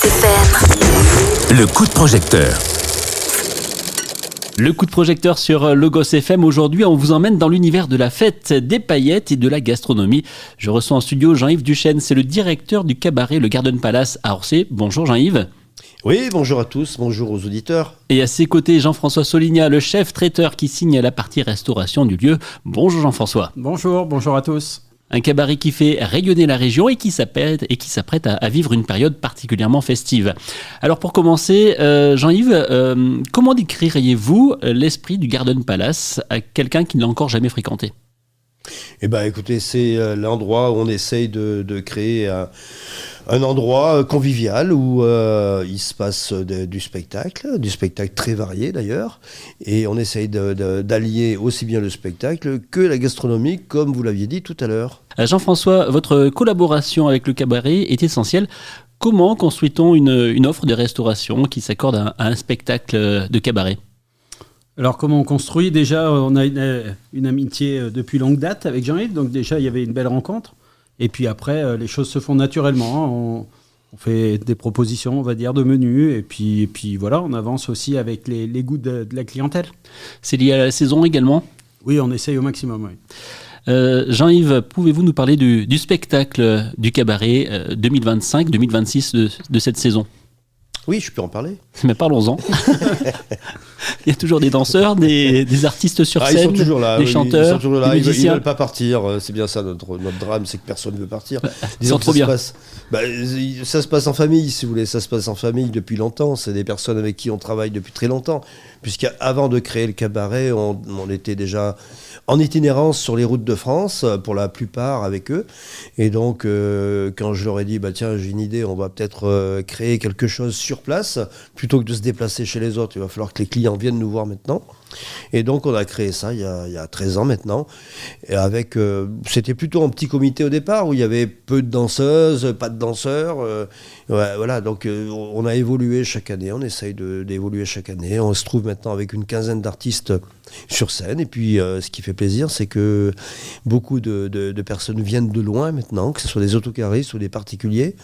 FM. Le coup de projecteur. Le coup de projecteur sur Logos FM. Aujourd'hui, on vous emmène dans l'univers de la fête, des paillettes et de la gastronomie. Je reçois en studio Jean-Yves Duchesne, c'est le directeur du cabaret Le Garden Palace à Orsay. Bonjour Jean-Yves. Oui, bonjour à tous, bonjour aux auditeurs. Et à ses côtés, Jean-François Soligna, le chef traiteur qui signe la partie restauration du lieu. Bonjour Jean-François. Bonjour à tous. Un cabaret qui fait rayonner la région et qui s'apprête à vivre une période particulièrement festive. Alors pour commencer, Jean-Yves, comment décririez-vous l'esprit du Garden Palace à quelqu'un qui ne l'a encore jamais fréquenté ? Eh bien écoutez, c'est l'endroit où on essaye de créer un endroit convivial où il se passe du spectacle très varié d'ailleurs, et on essaye d'allier aussi bien le spectacle que la gastronomie, comme vous l'aviez dit tout à l'heure. Jean-François, votre collaboration avec le cabaret est essentielle. Comment construit-on une offre de restauration qui s'accorde à un spectacle de cabaret ? Alors comment on construit ? Déjà, on a une amitié depuis longue date avec Jean-Yves, donc déjà il y avait une belle rencontre. Et puis après, les choses se font naturellement. On fait des propositions, on va dire, de menus. Et puis voilà, on avance aussi avec les goûts de la clientèle. C'est lié à la saison également ? Oui, on essaye au maximum, oui. Jean-Yves, pouvez-vous nous parler du spectacle du cabaret 2025-2026 de cette saison ? Oui, je peux en parler. Mais parlons-en. Il y a toujours des danseurs, des artistes sur scène, ils sont toujours là, des chanteurs, ils sont toujours là, des ils musiciens. veulent pas partir. C'est bien ça notre drame, c'est que personne ne veut partir. Ils sont trop bien. Ça se passe en famille, si vous voulez. Ça se passe en famille depuis longtemps. C'est des personnes avec qui on travaille depuis très longtemps. Puisqu'avant de créer le cabaret, on était déjà en itinérance sur les routes de France, pour la plupart avec eux. Et donc, quand je leur ai dit, tiens, j'ai une idée, on va peut-être créer quelque chose sur place, plutôt que de se déplacer chez les autres, il va falloir que les clients viennent nous voir maintenant. Et donc, on a créé ça il y a 13 ans maintenant. Et c'était plutôt un petit comité au départ, où il y avait peu de danseuses, pas de danseurs. Voilà, donc on a évolué chaque année, on essaye d'évoluer chaque année. On se trouve maintenant avec une quinzaine d'artistes sur scène. Et puis, ce qui fait plaisir, c'est que beaucoup de personnes viennent de loin maintenant, que ce soit des autocaristes ou des particuliers.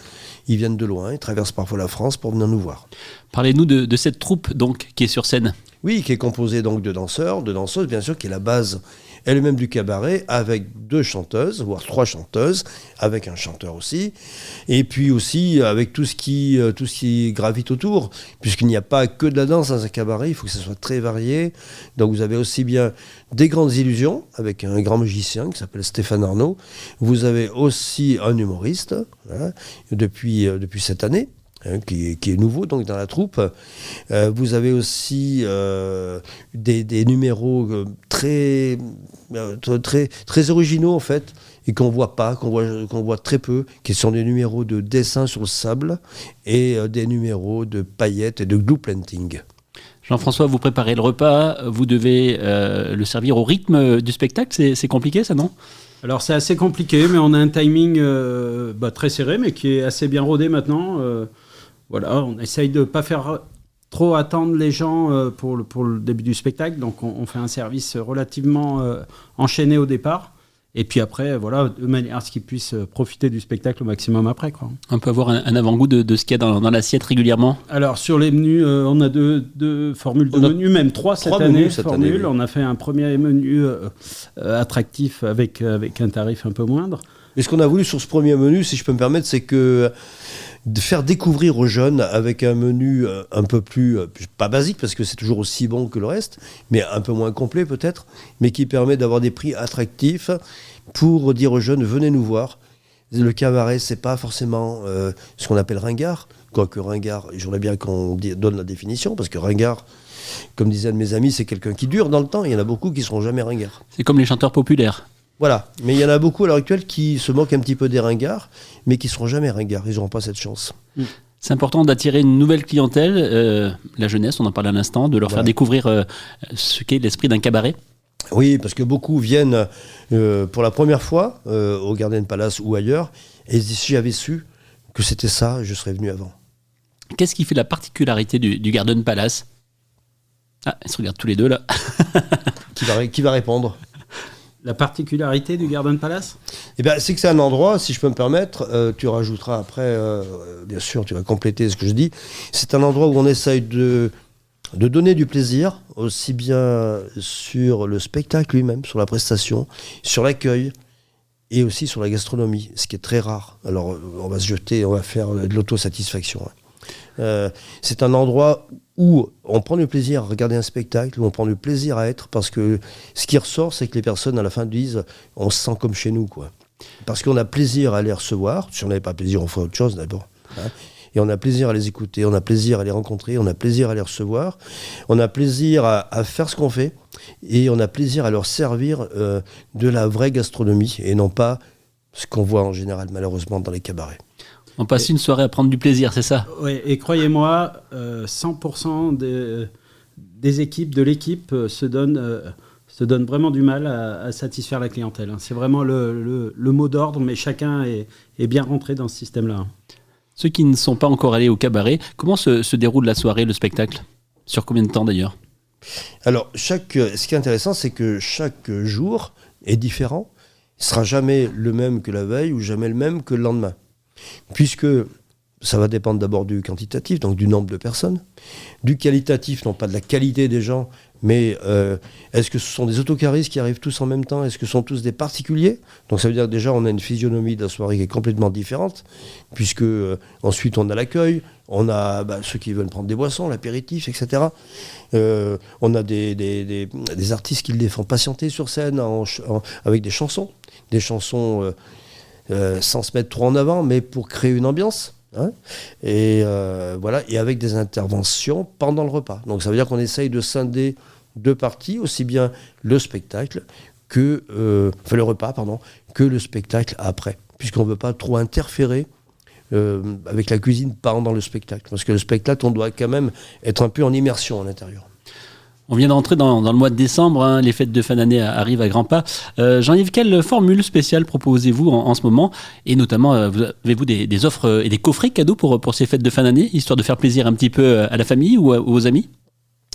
Ils viennent de loin, ils traversent parfois la France pour venir nous voir. Parlez-nous de cette troupe donc, qui est sur scène. Oui, qui est composée donc de danseurs, de danseuses, bien sûr, qui est la base elle-même du cabaret, avec 2 chanteuses, voire 3 chanteuses, avec un chanteur aussi, et puis aussi avec tout ce qui gravite autour, puisqu'il n'y a pas que de la danse dans un cabaret, il faut que ça soit très varié. Donc vous avez aussi bien des grandes illusions, avec un grand magicien qui s'appelle Stéphane Arnaud, vous avez aussi un humoriste, depuis cette année, qui est nouveau donc dans la troupe. Vous avez aussi des numéros très originaux en fait, et qu'on voit très peu, qui sont des numéros de dessin sur le sable et des numéros de paillettes et de glue planting. Jean-François, vous préparez le repas, vous devez le servir au rythme du spectacle, c'est compliqué ça, non ? Alors c'est assez compliqué, mais on a un timing très serré, mais qui est assez bien rodé maintenant. Voilà, on essaye de ne pas faire trop attendre les gens pour le début du spectacle. Donc, on fait un service relativement enchaîné au départ. Et puis après, voilà, de manière à ce qu'ils puissent profiter du spectacle au maximum après, quoi. On peut avoir un avant-goût de ce qu'il y a dans l'assiette régulièrement ? Alors, sur les menus, on a deux formules de menus, même 3 cette année. Oui. On a fait un premier menu attractif avec un tarif un peu moindre. Et ce qu'on a voulu sur ce premier menu, si je peux me permettre, c'est que de faire découvrir aux jeunes avec un menu un peu plus, pas basique parce que c'est toujours aussi bon que le reste, mais un peu moins complet peut-être, mais qui permet d'avoir des prix attractifs pour dire aux jeunes, venez nous voir. Le cabaret, c'est pas forcément ce qu'on appelle ringard, quoique ringard, j'aimerais bien qu'on donne la définition, parce que ringard, comme disait un de mes amis, c'est quelqu'un qui dure dans le temps, il y en a beaucoup qui ne seront jamais ringards. C'est comme les chanteurs populaires. Voilà, mais il y en a beaucoup à l'heure actuelle qui se moquent un petit peu des ringards, mais qui ne seront jamais ringards, ils n'auront pas cette chance. C'est important d'attirer une nouvelle clientèle, la jeunesse, on en parlait à l'instant, de leur faire découvrir ce qu'est l'esprit d'un cabaret. Oui, parce que beaucoup viennent pour la première fois au Garden Palace ou ailleurs, et si j'avais su que c'était ça, je serais venu avant. Qu'est-ce qui fait la particularité du Garden Palace ? Ah, ils se regardent tous les deux là. Qui va répondre ? La particularité du Garden Palace ? Eh ben, c'est que c'est un endroit, si je peux me permettre, tu rajouteras après, bien sûr, tu vas compléter ce que je dis. C'est un endroit où on essaye de donner du plaisir, aussi bien sur le spectacle lui-même, sur la prestation, sur l'accueil et aussi sur la gastronomie, ce qui est très rare. Alors, on va se jeter, on va faire de l'autosatisfaction. C'est un endroit où on prend du plaisir à regarder un spectacle, où on prend du plaisir à être, parce que ce qui ressort, c'est que les personnes à la fin disent « on se sent comme chez nous ». Parce qu'on a plaisir à les recevoir. Si on n'avait pas plaisir, on ferait autre chose d'abord. Et on a plaisir à les écouter, on a plaisir à les rencontrer, on a plaisir à les recevoir, on a plaisir à faire ce qu'on fait, et on a plaisir à leur servir de la vraie gastronomie, et non pas ce qu'on voit en général malheureusement dans les cabarets. On passe une soirée à prendre du plaisir, c'est ça ? Oui, et croyez-moi, 100% des équipes, de l'équipe se donnent vraiment du mal à satisfaire la clientèle. C'est vraiment le mot d'ordre, mais chacun est bien rentré dans ce système-là. Ceux qui ne sont pas encore allés au cabaret, comment se déroule la soirée, le spectacle ? Sur combien de temps d'ailleurs ? Alors, ce qui est intéressant, c'est que chaque jour est différent. Il ne sera jamais le même que la veille ou jamais le même que le lendemain. Puisque ça va dépendre d'abord du quantitatif, donc du nombre de personnes, du qualitatif, non pas de la qualité des gens, mais est-ce que ce sont des autocaristes qui arrivent tous en même temps ? Est-ce que ce sont tous des particuliers ? Donc ça veut dire que déjà on a une physionomie de la soirée qui est complètement différente, puisque ensuite on a l'accueil, on a ceux qui veulent prendre des boissons, l'apéritif, etc. On a des artistes qui les font patienter sur scène avec des chansons sans se mettre trop en avant, mais pour créer une ambiance. Et voilà, et avec des interventions pendant le repas. Donc ça veut dire qu'on essaye de scinder deux parties, aussi bien le spectacle que le repas, que le spectacle après, puisqu'on ne veut pas trop interférer avec la cuisine pendant le spectacle, parce que le spectacle, on doit quand même être un peu en immersion à l'intérieur. On vient d'entrer dans le mois de décembre, les fêtes de fin d'année arrivent à grands pas. Jean-Yves, quelle formule spéciale proposez-vous en ce moment ? Et notamment, avez-vous des offres et des coffrets cadeaux pour ces fêtes de fin d'année, histoire de faire plaisir un petit peu à la famille ou aux amis ?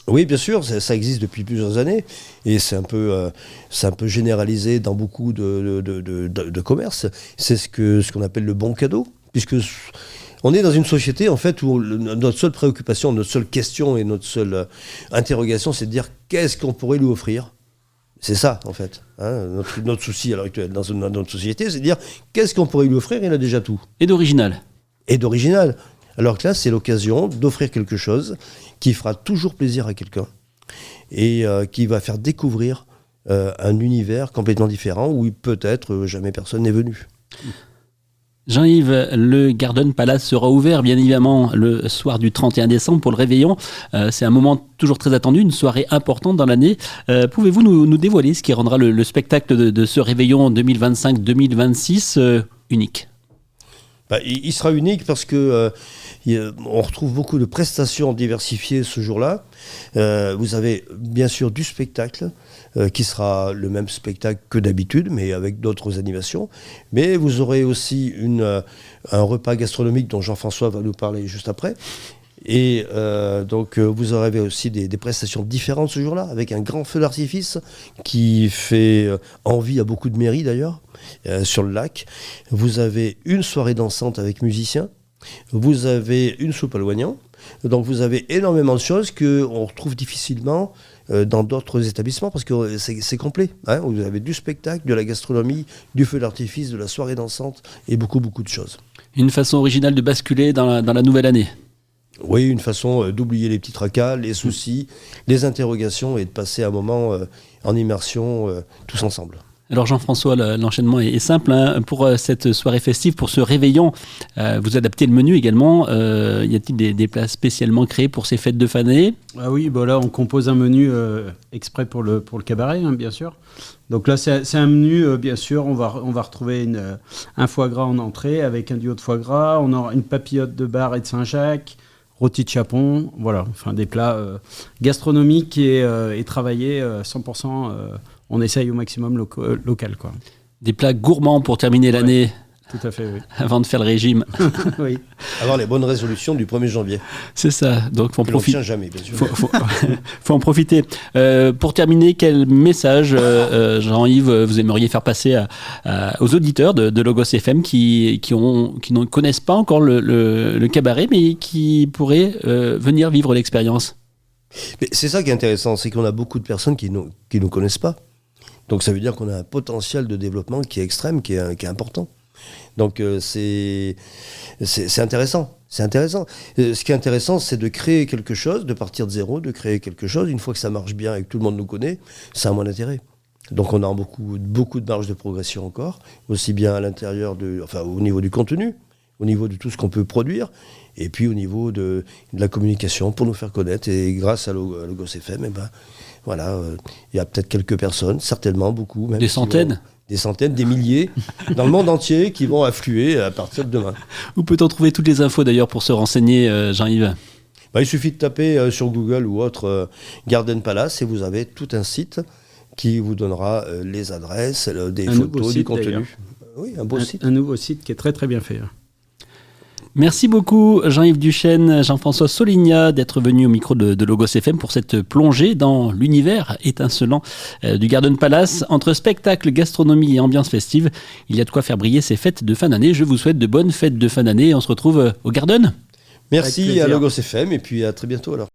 Oui, bien sûr, ça existe depuis plusieurs années et c'est un peu généralisé dans beaucoup de commerces. C'est ce qu'on appelle le bon cadeau, puisque on est dans une société en fait où notre seule préoccupation, notre seule question et notre seule interrogation, c'est de dire qu'est-ce qu'on pourrait lui offrir. C'est ça en fait, notre souci à l'heure actuelle dans notre société, c'est de dire qu'est-ce qu'on pourrait lui offrir. Il a déjà tout. Et d'original. Alors que là, c'est l'occasion d'offrir quelque chose qui fera toujours plaisir à quelqu'un et qui va faire découvrir un univers complètement différent où peut-être jamais personne n'est venu. Jean-Yves, le Garden Palace sera ouvert bien évidemment le soir du 31 décembre pour le réveillon. C'est un moment toujours très attendu, une soirée importante dans l'année. Pouvez-vous nous dévoiler ce qui rendra le spectacle de ce réveillon 2025-2026 unique ? Il sera unique parce que on retrouve beaucoup de prestations diversifiées ce jour-là. Vous avez bien sûr du spectacle qui sera le même spectacle que d'habitude, mais avec d'autres animations. Mais vous aurez aussi un repas gastronomique dont Jean-François va nous parler juste après. Et donc vous aurez aussi des prestations différentes ce jour-là, avec un grand feu d'artifice qui fait envie à beaucoup de mairies d'ailleurs, sur le lac. Vous avez une soirée dansante avec musiciens. Vous avez une soupe à l'oignon. Donc vous avez énormément de choses qu'on retrouve difficilement dans d'autres établissements parce que c'est complet. Vous avez du spectacle, de la gastronomie, du feu d'artifice, de la soirée dansante et beaucoup de choses. Une façon originale de basculer dans la nouvelle année. Oui, une façon d'oublier les petits tracas, les soucis, les interrogations et de passer un moment en immersion tous ensemble. Alors Jean-François, l'enchaînement est simple. Pour cette soirée festive, pour ce réveillon, vous adaptez le menu également. Y a-t-il des plats spécialement créés pour ces fêtes de fin d'année ? Ah oui, là on compose un menu exprès pour le cabaret, bien sûr. Donc là c'est un menu, bien sûr, on va retrouver un foie gras en entrée avec un duo de foie gras. On aura une papillote de Bar et de Saint-Jacques, rôti de chapon, voilà, enfin des plats gastronomiques et travaillés 100%. On essaye au maximum local, quoi. Des plats gourmands pour terminer l'année Tout à fait, oui. avant de faire le régime. Oui. Avoir les bonnes résolutions du 1er janvier. C'est ça, donc faut en Que l'on profiter. tient jamais, bien sûr. Faut en profiter. Pour terminer, quel message, Jean-Yves, vous aimeriez faire passer aux auditeurs de Logos FM qui ne connaissent pas encore le cabaret, mais qui pourraient venir vivre l'expérience? Mais c'est ça qui est intéressant, c'est qu'on a beaucoup de personnes qui nous connaissent pas. Donc ça veut dire qu'on a un potentiel de développement qui est extrême, qui est important. Donc c'est intéressant. C'est intéressant. Ce qui est intéressant, c'est de créer quelque chose, de partir de zéro, de créer quelque chose. Une fois que ça marche bien et que tout le monde nous connaît, ça a moins d'intérêt. Donc on a beaucoup de marge de progression encore, aussi bien à l'intérieur au niveau du contenu, au niveau de tout ce qu'on peut produire, et puis au niveau de la communication pour nous faire connaître. Et grâce à Logos FM, il y a peut-être quelques personnes, certainement beaucoup. Même Des centaines? Des centaines, des milliers, dans le monde entier qui vont affluer à partir de demain. Où peut-on trouver toutes les infos d'ailleurs pour se renseigner, Jean-Yves? Il suffit de taper sur Google ou autre Garden Palace et vous avez tout un site qui vous donnera les adresses, des photos, du contenu. D'ailleurs. Oui, un beau site. Un nouveau site qui est très très bien fait. Merci beaucoup Jean-Yves Duchesne, Jean-François Soligna d'être venu au micro de Logos FM pour cette plongée dans l'univers étincelant du Garden Palace. Entre spectacle, gastronomie et ambiance festive, il y a de quoi faire briller ces fêtes de fin d'année. Je vous souhaite de bonnes fêtes de fin d'année et on se retrouve au Garden. Merci à Logos FM et puis à très bientôt alors.